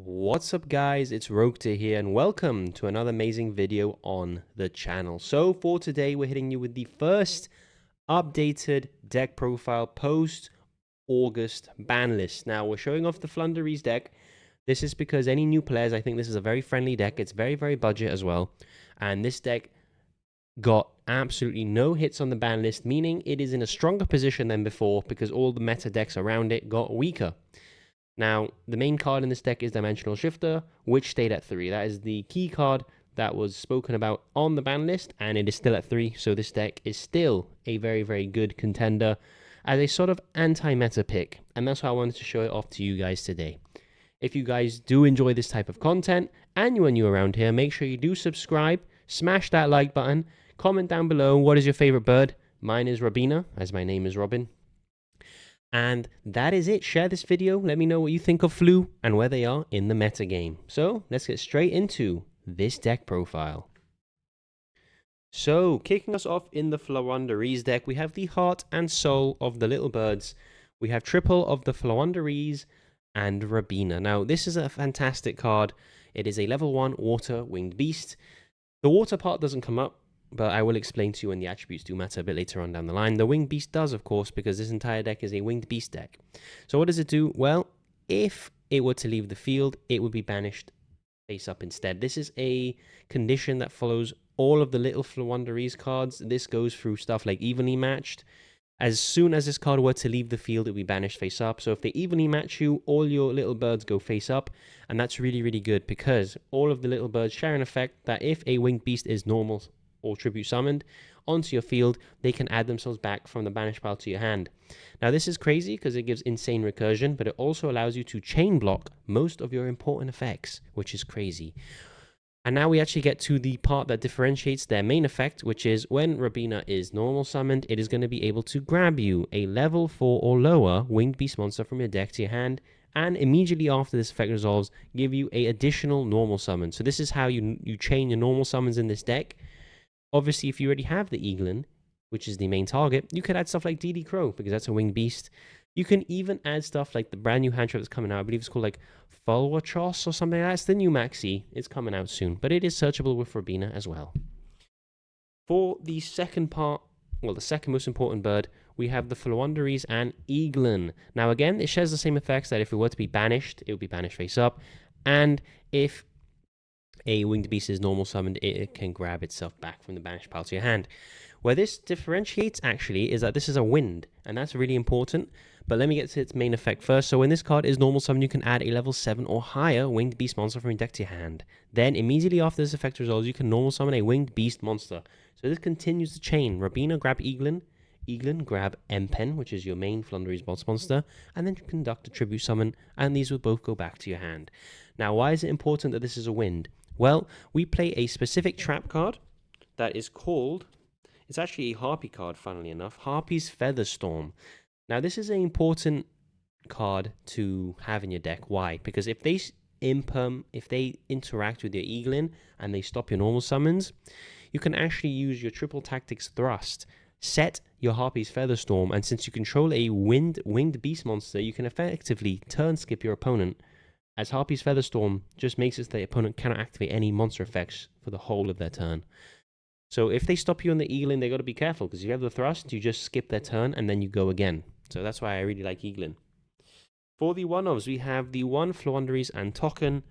What's up guys, it's Rogue2 here and welcome to another amazing video on the channel. So for today we're hitting you with the first updated deck profile post August ban list. Now we're showing off the Flunderies deck. This is because any new players, I think this is a very friendly deck. It's very budget as well, and this deck got absolutely no hits on the ban list, meaning it is in a stronger position than before because all the meta decks around it got weaker. Now, the main card in this deck is Dimensional Shifter, which stayed at 3. That is the key card that was spoken about on the ban list, and it is still at 3, so this deck is still a very good contender as a sort of anti-meta pick, and that's why I wanted to show it off to you guys today. If you guys do enjoy this type of content, and you are new around here, make sure you do subscribe, smash that like button, comment down below what is your favorite bird. Mine is Robina, as my name is Robin. And that is it. Share this video. Let me know what you think of Flu and where they are in the meta game. So let's get straight into this deck profile. So kicking us off in the Flunderies deck, we have the Heart and Soul of the Little Birds. We have triple of the Flunderies and Robina. Now this is a fantastic card. It is a level 1 water winged beast. The water part doesn't come up, but I will explain to you when the attributes do matter a bit later on down the line. The Winged Beast does, of course, because this entire deck is a Winged Beast deck. So what does it do? Well, if it were to leave the field, it would be banished face up instead. This is a condition that follows all of the little Flunderies cards. This goes through stuff like Evenly Matched. As soon as this card were to leave the field, it would be banished face up. So if they evenly match you, all your little birds go face up. And that's really good because all of the little birds share an effect that if a Winged Beast is normal or tribute summoned onto your field, they can add themselves back from the banish pile to your hand. Now this is crazy because it gives insane recursion, but it also allows you to chain block most of your important effects, which is crazy. And now we actually get to the part that differentiates their main effect, which is when Robina is normal summoned, it is going to be able to grab you a level 4 or lower Winged Beast monster from your deck to your hand, and immediately after this effect resolves, give you an additional normal summon. So this is how you chain your normal summons in this deck. Obviously, if you already have the Eaglin, which is the main target, you could add stuff like DD Crow, because that's a winged beast. You can even add stuff like the brand new hand trap that's coming out. I believe it's called like Fulwatros or something like that. It's the new maxi. It's coming out soon, but it is searchable with Robina as well. For the second part, well, the second most important bird, we have the Flunderies and Eaglin. Now again, it shares the same effects that if it were to be banished, it would be banished face up. And if a winged beast is normal summoned, it can grab itself back from the banished pile to your hand. Where this differentiates actually is that this is a wind, and that's really important. But let me get to its main effect first. So when this card is normal summoned, you can add a level 7 or higher winged beast monster from your deck to your hand. Then immediately after this effect resolves, you can normal summon a winged beast monster. So this continues the chain. Robina grab Eaglin, Eaglin grab Empen, which is your main Flunderies boss monster, and then conduct a tribute summon, and these will both go back to your hand. Now, why is it important that this is a wind? Well, we play a specific trap card that is called, it's actually a Harpy card, funnily enough, Harpy's Featherstorm. Now, this is an important card to have in your deck. Why? Because if they interact with your Eaglin and they stop your normal summons, you can actually use your triple tactics thrust, set your Harpy's Featherstorm, and since you control a winged beast monster, you can effectively turn skip your opponent, as Harpy's Featherstorm just makes it so the opponent cannot activate any monster effects for the whole of their turn. So if they stop you on the Eaglin, they got to be careful, because if you have the thrust, you just skip their turn and then you go again. So that's why I really like Eaglin. For the one-ofs, we have the one Flunderies and Token,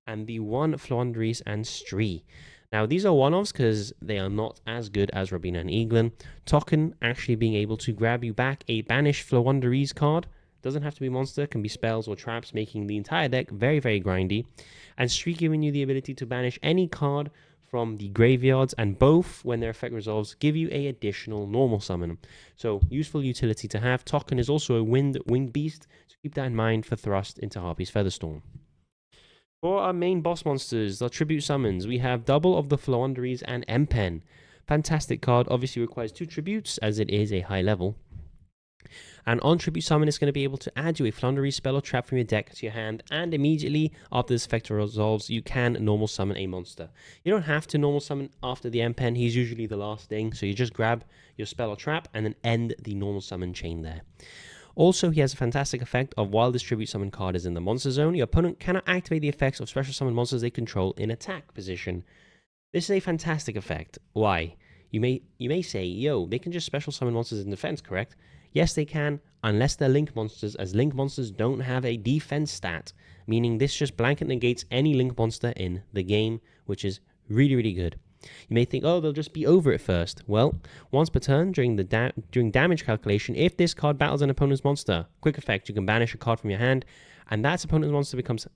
and the one Flunderies and Stree. Now, these are one-offs because they are not as good as Robina and Eaglin. Token actually being able to grab you back a banished Flunderies card. Doesn't have to be monster, can be spells or traps, making the entire deck very grindy. And Stree giving you the ability to banish any card from the graveyards, and both, when their effect resolves, give you a additional normal summon. So, useful utility to have. Token is also a winged beast, so keep that in mind for thrust into Harpy's Featherstorm. For our main boss monsters, our tribute summons, we have double of the Flunderies and Empen. Fantastic card, obviously requires 2 tributes, as it is a high level. And on tribute summon, it's going to be able to add you a Flunderies spell or trap from your deck to your hand, and immediately after this effect resolves, you can normal summon a monster. You don't have to normal summon after the Empen, he's usually the last thing, so you just grab your spell or trap and then end the normal summon chain there. Also, he has a fantastic effect of while this tribute summon card is in the monster zone, your opponent cannot activate the effects of special summon monsters they control in attack position. This is a fantastic effect. Why? You may say, yo, they can just special summon monsters in defense, correct? Yes, they can, unless they're link monsters, as link monsters don't have a defense stat, meaning this just blanket negates any link monster in the game, which is really, really good. You may think, oh, they'll just be over it first. Well, once per turn, during damage calculation, if this card battles an opponent's monster, quick effect, you can banish a card from your hand, and that opponent's monster becomes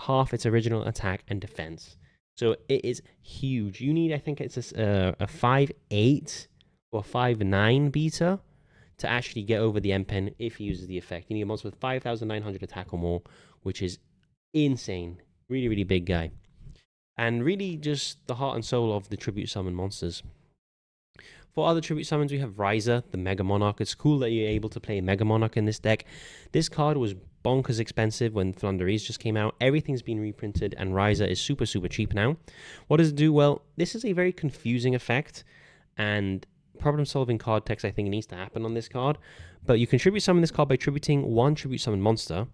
half its original attack and defense. So it is huge. You need, I think it's a 5/8 or 5/9 beta to actually get over the M-Pen if he uses the effect. You need a monster with 5,900 attack or more, which is insane. Really, really big guy. And really just the heart and soul of the tribute summon monsters. For other tribute summons, we have Ryza, the Mega Monarch. It's cool that you're able to play Mega Monarch in this deck. This card was bonkers expensive when Floowandereeze just came out. Everything's been reprinted, and Ryza is super, super cheap now. What does it do? Well, this is a very confusing effect, and problem-solving card text, I think, needs to happen on this card. But you can tribute summon this card by tributing one tribute summon monster.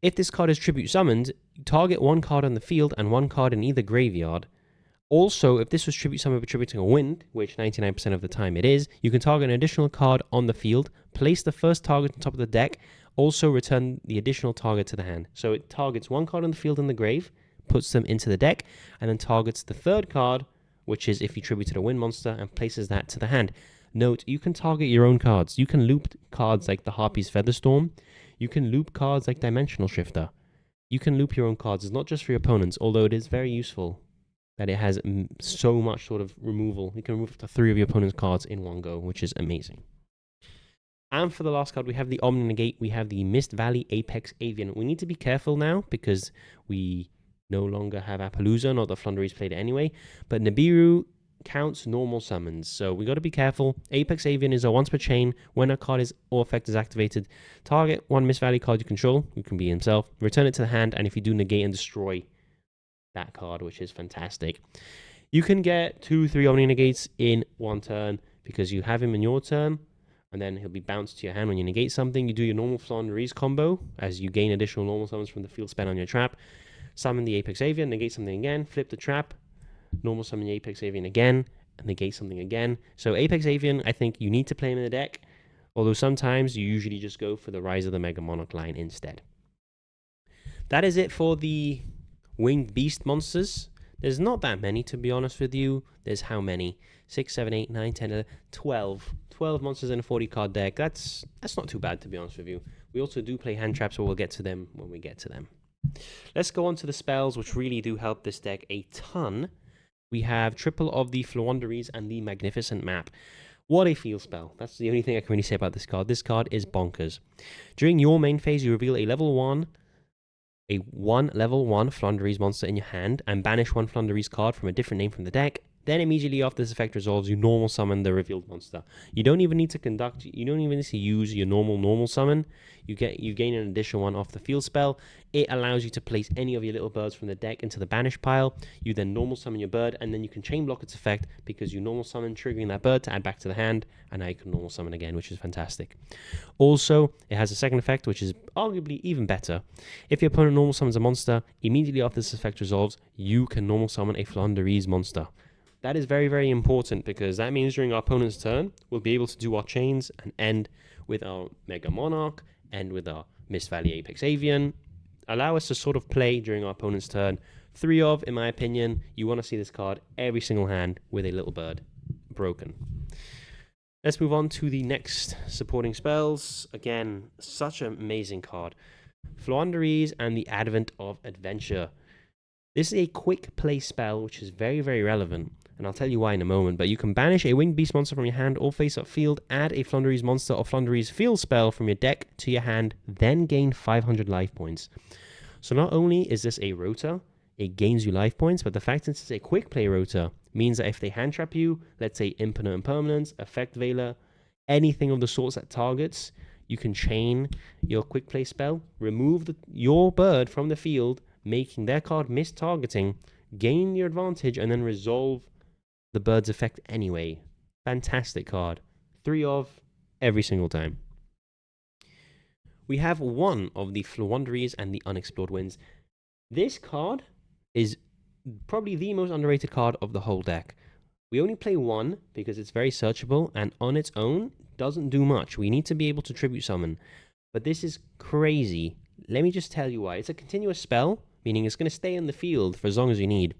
If this card is tribute summoned, target one card on the field and one card in either graveyard. Also, if this was tribute summoned by tributing a wind, which 99% of the time it is, you can target an additional card on the field, place the first target on top of the deck, also return the additional target to the hand. So it targets one card on the field in the grave, puts them into the deck, and then targets the third card, which is if you tributed a wind monster, and places that to the hand. Note, you can target your own cards. You can loop cards like the Harpy's Featherstorm. You can loop cards like Dimensional Shifter. You can loop your own cards. It's not just for your opponents, although it is very useful that it has so much sort of removal. You can remove up to 3 of your opponent's cards in one go, which is amazing. And for the last card, we have the Omni Negate. We have the Mist Valley Apex Avian. We need to be careful now because we no longer have Appaloosa, not that Floowandereeze played it anyway. But Nibiru counts normal summons, so we got to be careful. Apex Avian is a once per chain. When a card is or effect is activated, target one Mist Valley card you control, who can be himself, return it to the hand, and if you do, negate and destroy that card, which is fantastic. You can get 2-3 Omni Negates in one turn because you have him in your turn, and then he'll be bounced to your hand when you negate something. You do your normal Floowandereeze combo as you gain additional normal summons from the field spent on your trap. Summon the Apex Avian, negate something again, flip the trap, normal summon the Apex Avian again, and negate something again. So Apex Avian, I think you need to play him in the deck, although sometimes you usually just go for the Rise of the Mega Monarch line instead. That is it for the Winged Beast monsters. There's not that many, to be honest with you. There's how many? 6, 7, 8, 9, 10, 12. 12 monsters in a 40 card deck. That's not too bad, to be honest with you. We also do play hand traps, but we'll get to them when we get to them. Let's go on to the spells, which really do help this deck a ton. We have triple of the Floowandereeze and the Magnificent Map. What a field spell. That's the only thing I can really say about this card. This card is bonkers. During your main phase, you reveal a level 1 Floowandereeze monster in your hand and banish one Floowandereeze card from a different name from the deck. Then immediately after this effect resolves, you normal summon the revealed monster. You don't even need to use your normal summon. You gain an additional one off the field spell. It allows you to place any of your little birds from the deck into the banish pile. You then normal summon your bird, and then you can chain block its effect because you normal summon, triggering that bird to add back to the hand, and now you can normal summon again, which is fantastic. Also, it has a second effect, which is arguably even better. If your opponent normal summons a monster, immediately after this effect resolves, you can normal summon a Floowandereeze monster. That is very, very important because that means during our opponent's turn, we'll be able to do our chains and end with our Mega Monarch, end with our Mist Valley Apex Avian. Allow us to sort of play during our opponent's turn. 3 of, in my opinion, you want to see this card every single hand with a little bird broken. Let's move on to the next supporting spells. Again, such an amazing card. Floowandereeze and the Advent of Adventure. This is a quick play spell, which is very, very relevant, and I'll tell you why in a moment, but you can banish a Winged Beast monster from your hand or face-up field, add a Floowandereeze monster or Floowandereeze field spell from your deck to your hand, then gain 500 life points. So not only is this a rota, it gains you life points, but the fact that it's a quick play rota means that if they hand trap you, let's say Impermanent Impermanence, Effect Veiler, anything of the sorts that targets, you can chain your quick play spell, remove your bird from the field, making their card miss targeting, gain your advantage, and then resolve the bird's effect anyway. Fantastic card. 3 of every single time. we have one of the Floowandereeze and the Unexplored Winds. This card is probably the most underrated card of the whole deck. We only play one because it's very searchable, and on its own doesn't do much. We need to be able to tribute summon. But this is crazy. Let me just tell you why. It's a continuous spell, meaning it's going to stay in the field for as long as you need.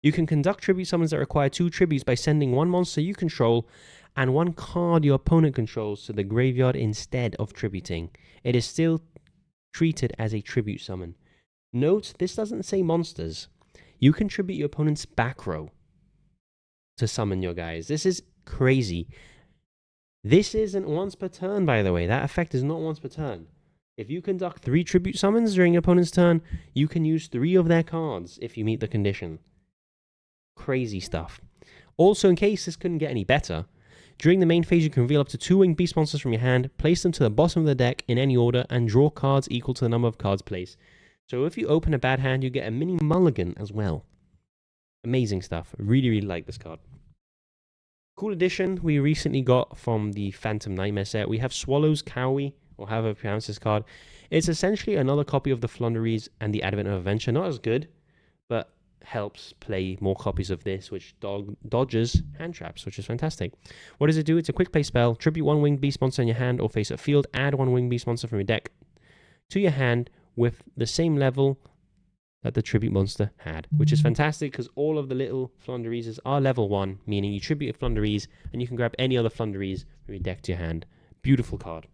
You can conduct tribute summons that require 2 tributes by sending one monster you control and one card your opponent controls to the graveyard instead of tributing. It is still treated as a tribute summon. Note, this doesn't say monsters. You can tribute your opponent's back row to summon your guys. This is crazy. This isn't once per turn, by the way. That effect is not once per turn. If you conduct 3 tribute summons during your opponent's turn, you can use 3 of their cards if you meet the condition. Crazy stuff. Also, in case this couldn't get any better, during the main phase you can reveal up to 2 winged beast monsters from your hand, place them to the bottom of the deck in any order, and draw cards equal to the number of cards placed. So if you open a bad hand, you get a mini mulligan as well. Amazing stuff. Really, really like this card. Cool addition we recently got from the Phantom Nightmare set. We have Swallow's Cowie, or however you pronounce this card. It's essentially another copy of the Floowandereeze and the Advent of Adventure. Not as good, but helps play more copies of this, which dodges hand traps, which is fantastic. What does it do? It's a quick play spell. Tribute 1 winged beast monster in your hand or face at field. Add 1 winged beast monster from your deck to your hand with the same level that the tribute monster had, which is fantastic because all of the little Floowandereezes are level 1, meaning you tribute a Floowandereeze and you can grab any other Floowandereeze from your deck to your hand. Beautiful card.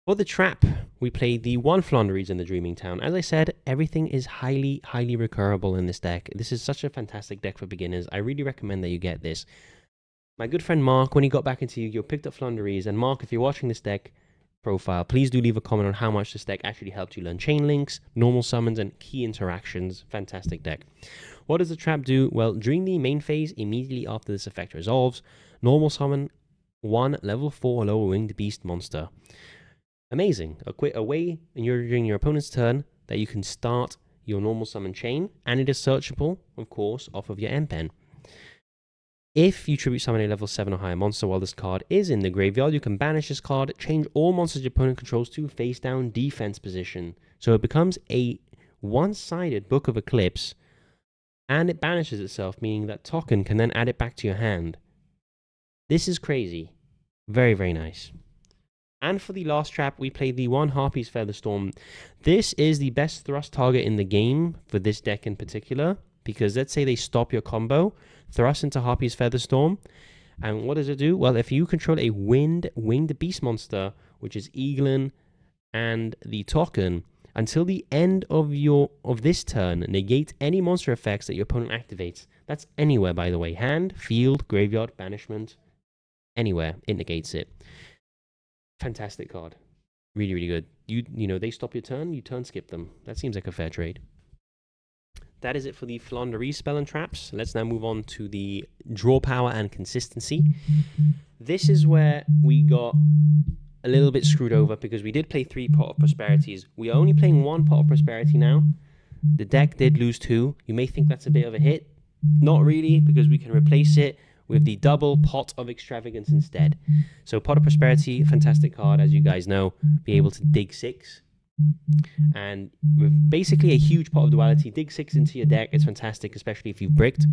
For the trap, we played the 1 Floowandereeze in the Dreaming Town. As I said, everything is highly, highly recurable in this deck. This is such a fantastic deck for beginners. I really recommend that you get this. My good friend Mark, when he got back into Yu-Gi-Oh, picked up Floowandereeze. And Mark, if you're watching this deck profile, please do leave a comment on how much this deck actually helped you learn chain links, normal summons, and key interactions. Fantastic deck. What does the trap do? Well, during the main phase, immediately after this effect resolves, normal summon 1 level 4 lower winged beast monster. Amazing. A way during your opponent's turn that you can start your normal summon chain, and it is searchable, of course, off of your end pen. If you tribute summon a level 7 or higher monster while this card is in the graveyard, you can banish this card, change all monsters your opponent controls to face down defense position. So it becomes a one-sided Book of Eclipse, and it banishes itself, meaning that token can then add it back to your hand. This is crazy. Very, very nice. And for the last trap, we played the 1 Harpy's Featherstorm. This is the best thrust target in the game for this deck in particular, because let's say they stop your combo, thrust into Harpy's Featherstorm, and what does it do? Well, if you control a winged beast monster, which is Eaglin and the token, until the end of this turn, negate any monster effects that your opponent activates. That's anywhere, by the way. Hand, field, graveyard, banishment, anywhere, it negates it. Fantastic card. Really, really good. You know, they stop your turn, you turn skip them. That seems like a fair trade. That is it for the Floowandereeze spell and traps. Let's now move on to the draw power and consistency. This is where we got a little bit screwed over because we did play 3 Pot of Prosperities. We are only playing 1 Pot of Prosperity now. The deck did lose 2. You may think that's a bit of a hit. Not really, because we can replace it with the double Pot of Extravagance instead. So Pot of Prosperity, fantastic card, as you guys know. Be able to dig 6. And with basically a huge Pot of Duality, dig 6 into your deck. It's fantastic, especially if you've bricked.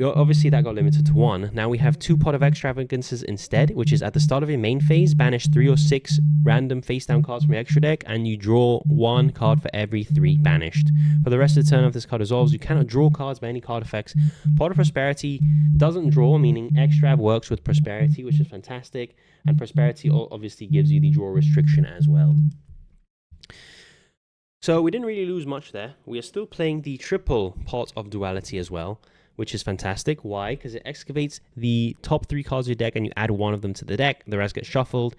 Obviously, that got limited to 1. Now we have 2 Pot of Extravagances instead, which is at the start of your main phase, banish 3 or 6 random face-down cards from your extra deck, and you draw 1 card for every 3 banished. For the rest of the turn, if this card resolves, you cannot draw cards by any card effects. Pot of Prosperity doesn't draw, meaning Extrav works with Prosperity, which is fantastic, and Prosperity obviously gives you the draw restriction as well. So we didn't really lose much there. We are still playing the triple Pot of Duality as well, which is fantastic. Why? Because it excavates the top 3 cards of your deck and you add 1 of them to the deck. The rest get shuffled,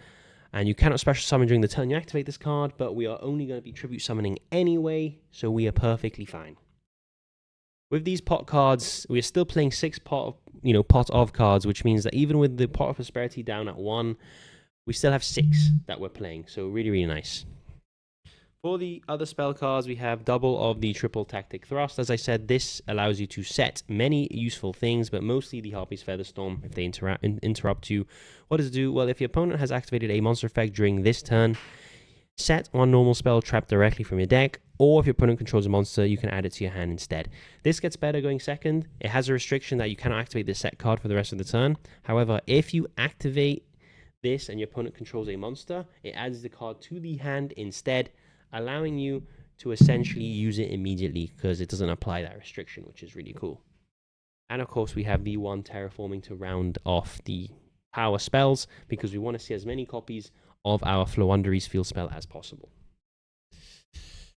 and you cannot special summon during the turn you activate this card, but we are only going to be tribute summoning anyway, so we are perfectly fine. With these pot cards, we are still playing 6 pot of cards, which means that even with the Pot of Prosperity down at 1, we still have 6 that we're playing, so really, really nice. For the other spell cards, we have double of the triple tactic thrust. As I said, this allows you to set many useful things, but mostly the Harpy's Featherstorm if they interrupt you. What does it do? Well, if your opponent has activated a monster effect during this turn, set one normal spell trapped directly from your deck, or if your opponent controls a monster, you can add it to your hand instead. This gets better going second. It has a restriction that you cannot activate this set card for the rest of the turn. However, if you activate this and your opponent controls a monster, it adds the card to the hand instead, allowing you to essentially use it immediately because it doesn't apply that restriction, which is really cool. And of course, we have the one terraforming to round off the power spells because we want to see as many copies of our Floowandereeze field spell as possible.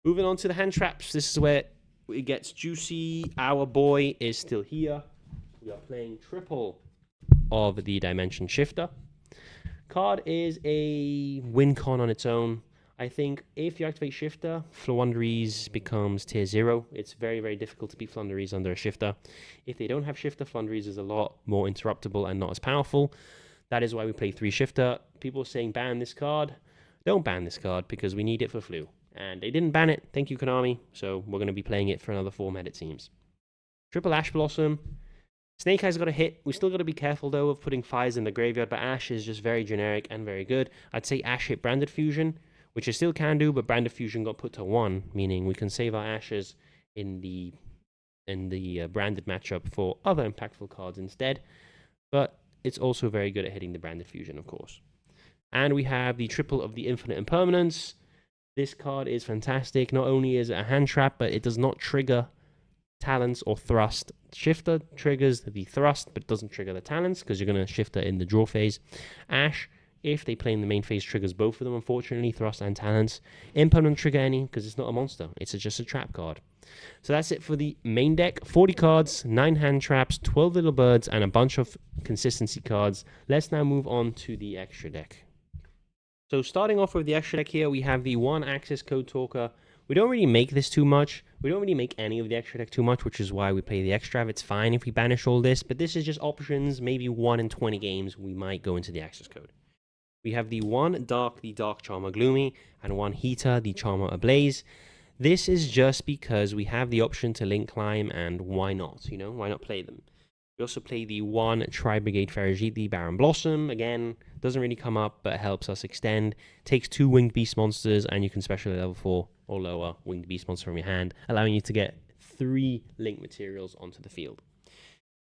Moving on to the hand traps. This is where it gets juicy. Our boy is still here. We are playing triple of the Dimension Shifter. Card is a win con on its own. I think if you activate Shifter, Floowandereeze becomes tier 0. It's very, very difficult to beat Floowandereeze under a Shifter. If they don't have Shifter, Floowandereeze is a lot more interruptible and not as powerful. That is why we play 3 Shifter. People saying ban this card. Don't ban this card because we need it for Flu. And they didn't ban it. Thank you, Konami. So we're going to be playing it for another format, it seems. Triple Ash Blossom. Snake Eyes got a hit. We still got to be careful, though, of putting fires in the graveyard. But Ash is just very generic and very good. I'd say Ash hit Branded Fusion, which it still can do, but Branded Fusion got put to 1, meaning we can save our Ashes in the Branded matchup for other impactful cards instead. But it's also very good at hitting the Branded Fusion, of course. And we have the triple of the Infinite Impermanence. This card is fantastic. Not only is it a hand trap, but it does not trigger talents or thrust. Shifter triggers the thrust, but doesn't trigger the talents because you're going to Shifter in the draw phase. Ash, if they play in the main phase, triggers both of them, unfortunately, thrust and talents. Imp don't trigger any because it's not a monster. It's just a trap card. So that's it for the main deck. 40 cards, 9 hand traps, 12 little birds, and a bunch of consistency cards. Let's now move on to the extra deck. So starting off with the extra deck here, we have the one Axis Code Talker. We don't really make this too much. We don't really make any of the extra deck too much, which is why we play the extra. It's fine if we banish all this, but this is just options. Maybe 1 in 20 games, we might go into the Axis Code. We have the one Dark, the Dark Charmer Gloomy, and one Heater, the Charmer Ablaze. This is just because we have the option to link climb, and why not? You know, why not play them? We also play the one Tri-Brigade Ferrijit, the Baron Blossom. Again, doesn't really come up, but helps us extend. Takes 2 Winged Beast monsters, and you can special level 4 or lower Winged Beast monster from your hand, allowing you to get 3 link materials onto the field.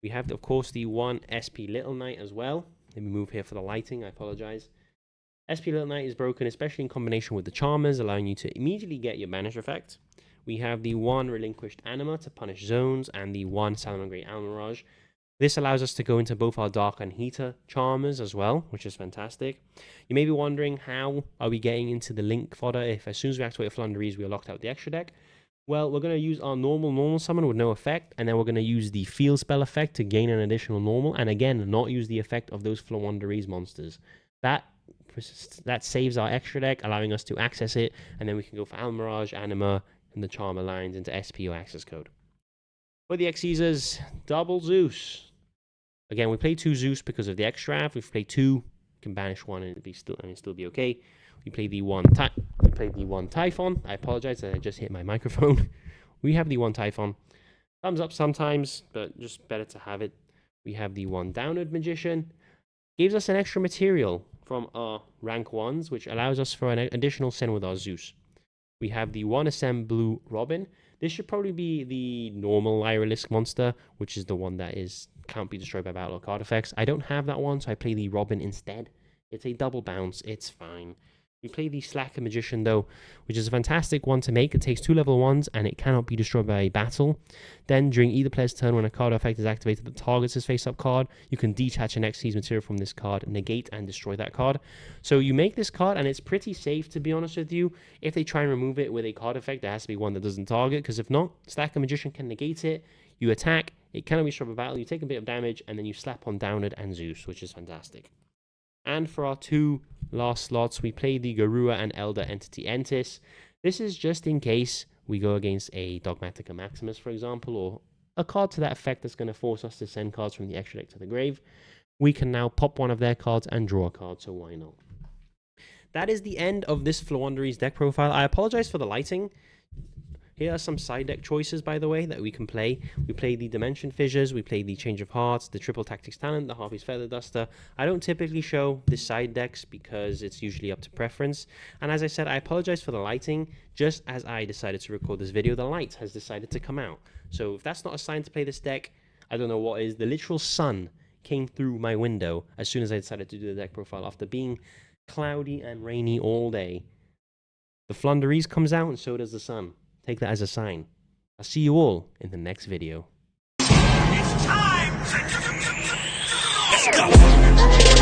We have, of course, the one SP Little Knight as well. Let me move here for the lighting, I apologize. SP Little Knight is broken, especially in combination with the Charmers, allowing you to immediately get your banish effect. We have the one Relinquished Anima to punish zones, and the one Salamangreat Almirage. This allows us to go into both our Dark and Heater Charmers as well, which is fantastic. You may be wondering, how are we getting into the link fodder if as soon as we activate Floowandereeze, we are locked out the extra deck? Well, we're going to use our normal summon with no effect, and then we're going to use the field spell effect to gain an additional normal, and again, not use the effect of those Floowandereeze monsters. That saves our extra deck, allowing us to access it, and then we can go for Almirage, Anima, and the Charmer lines into SP or Access Code. For the Xyzers, double Zeus. Again, we play 2 Zeus because of the extra. If we play 2, we can banish 1 and it'll still be okay. We play the one Typhon. I apologize, I just hit my microphone. We have the one Typhon. Thumbs up sometimes, but just better to have it. We have the one Downward Magician. Gives us an extra material from our rank 1s, which allows us for an additional send with our Zeus. We have the one Ascend Blue Robin. This should probably be the normal Irelisk monster, which is the one that can't be destroyed by battle or card effects. I don't have that one, so I play the Robin instead. It's a double bounce. It's fine. We play the Slacker Magician, though, which is a fantastic one to make. It takes 2 level 1s, and it cannot be destroyed by battle. Then, during either player's turn, when a card effect is activated that targets his face-up card, you can detach an Xyz material from this card, negate, and destroy that card. So you make this card, and it's pretty safe, to be honest with you. If they try and remove it with a card effect, there has to be one that doesn't target, because if not, Slacker Magician can negate it. You attack, it cannot be destroyed by battle, you take a bit of damage, and then you slap on Downward and Zeus, which is fantastic. And for our 2 last slots, we play the Garua and Elder Entity Entis. This is just in case we go against a Dogmatica Maximus, for example, or a card to that effect that's going to force us to send cards from the extra deck to the grave. We can now pop one of their cards and draw a card, so why not? that is the end of this Floowandereeze deck profile. I apologize for the lighting. Here are some side deck choices, by the way, that we can play. We play the Dimension Fissures, we play the Change of Hearts, the Triple Tactics Talent, the Harpy's Feather Duster. I don't typically show the side decks because it's usually up to preference. And as I said, I apologize for the lighting. Just as I decided to record this video, the light has decided to come out. So if that's not a sign to play this deck, I don't know what is. The literal sun came through my window as soon as I decided to do the deck profile after being cloudy and rainy all day. The Floowandereeze comes out and so does the sun. Take that as a sign. I'll see you all in the next video. It's time! Let's go!